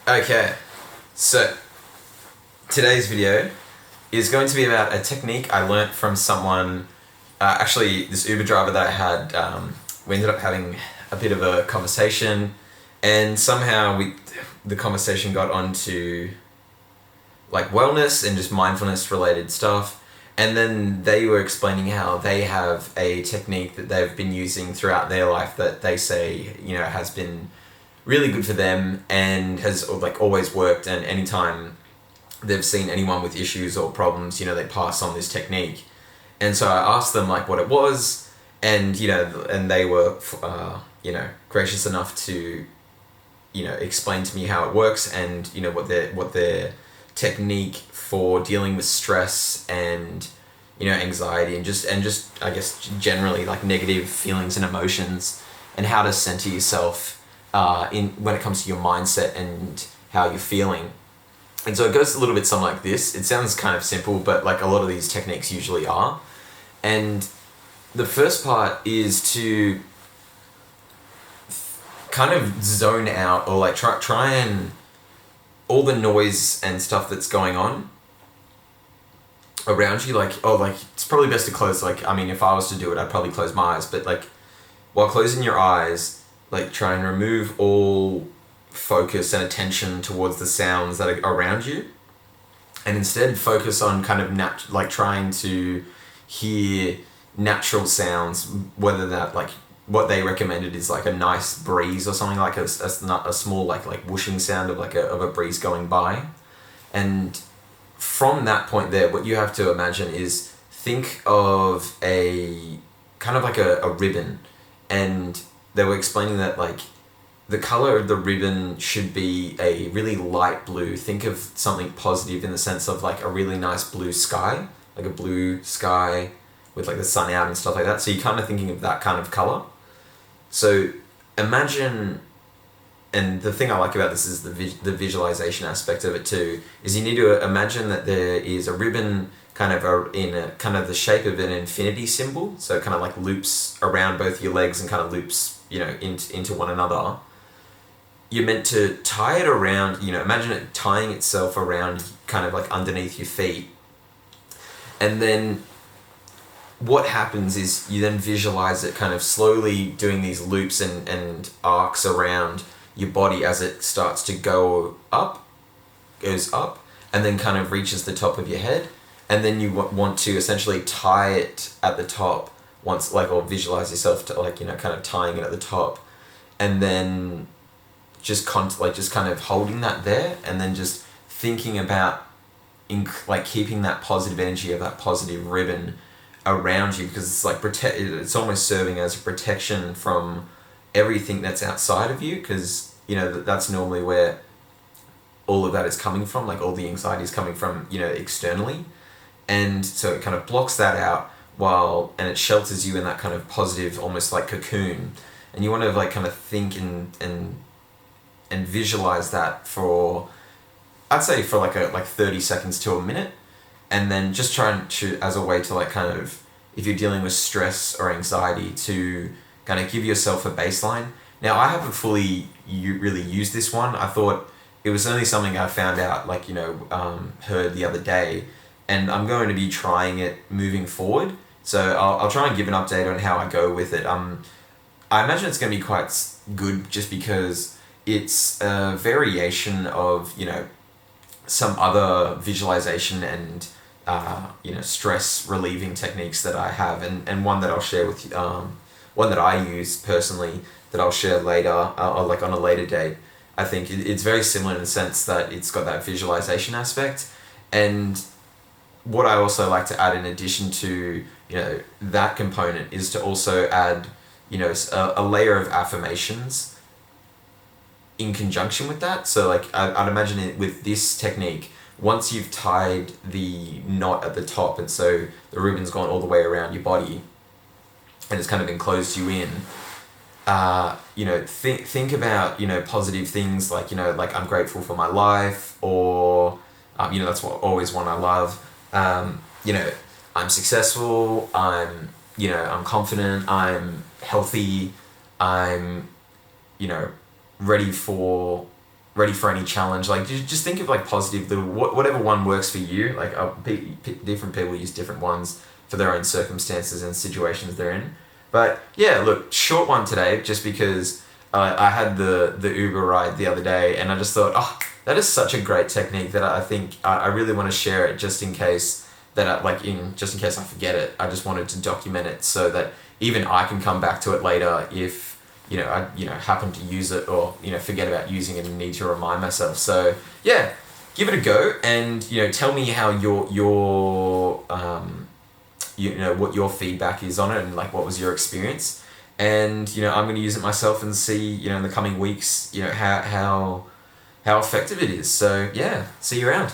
Okay, so today's video is going to be about a technique I learnt from someone, actually this Uber driver that I had. We ended up having a bit of a conversation, and somehow the conversation got onto like wellness and just mindfulness related stuff. And then they were explaining how they have a technique that they've been using throughout their life that they say, has been really good for them and has like always worked. And anytime they've seen anyone with issues or problems, they pass on this technique. And so I asked them like what it was, and and they were gracious enough to explain to me how it works, and what their technique for dealing with stress and anxiety and just I guess generally like negative feelings and emotions, and how to center yourself in when it comes to your mindset and how you're feeling. And so it goes a little bit something like this. It sounds kind of simple, but like a lot of these techniques usually are. And the first part is to kind of zone out, or like try and all the noise and stuff that's going on around you, like it's probably best to close, like, I mean, if I was to do it I'd probably close my eyes, but like while closing your eyes, like try and remove all focus and attention towards the sounds that are around you, and instead focus on kind of like trying to hear natural sounds, whether that, like, what they recommended is like a nice breeze or something, like a small like whooshing sound of a breeze going by. And from that point there, what you have to imagine is think of a kind of like a ribbon, and they were explaining that like the color of the ribbon should be a really light blue. Think of something positive in the sense of like a really nice blue sky, like a blue sky with like the sun out and stuff like that. So you're kind of thinking of that kind of color. So imagine, and the thing I like about this is the visualization aspect of it too, is you need to imagine that there is a ribbon kind of in a kind of the shape of an infinity symbol. So it kind of like loops around both your legs and kind of loops, into one another. You're meant to tie it around, imagine it tying itself around kind of like underneath your feet. And then what happens is you then visualize it kind of slowly doing these loops and arcs around your body as it starts to goes up, and then kind of reaches the top of your head. And then you want to essentially tie it at the top once, like, or visualize yourself to like, kind of tying it at the top, and then just kind of holding that there, and then just thinking about keeping that positive energy of that positive ribbon around you, because it's like it's almost serving as a protection from everything that's outside of you, because that's normally where all of that is coming from, like all the anxiety is coming from externally. And so it kind of blocks that out and it shelters you in that kind of positive, almost like cocoon. And you want to like kind of think and visualize that for, I'd say, for like 30 seconds to a minute. And then just try and as a way to like kind of, if you're dealing with stress or anxiety, to kind of give yourself a baseline. Now, I haven't fully really used this one. I thought it was only something I found out, heard the other day, and I'm going to be trying it moving forward. So I'll try and give an update on how I go with it. I imagine it's going to be quite good, just because it's a variation of, some other visualization and stress relieving techniques that I have, and one that I'll share with you, one that I use personally that I'll share later, like on a later date. I think it's very similar in the sense that it's got that visualization aspect. And what I also like to add in addition to that component is to also add a layer of affirmations in conjunction with that. So like I'd imagine it with this technique, once you've tied the knot at the top, and so the ribbon's gone all the way around your body and it's kind of enclosed you in, think about positive things like like I'm grateful for my life, or that's always one I love. I'm successful, I'm confident, I'm healthy, I'm ready for ready for any challenge. Like just think of like positive little whatever one works for you. Like different people use different ones for their own circumstances and situations they're in. But yeah, look, short one today, just because I had the Uber ride the other day, and I just thought, oh, that is such a great technique that I think I really want to share it, just in case that just in case I forget it. I just wanted to document it so that even I can come back to it later if I happen to use it, or forget about using it and need to remind myself. So yeah, give it a go, and tell me how your what your feedback is on it, and like what was your experience. And I'm going to use it myself and see in the coming weeks how effective it is. So yeah, see you around.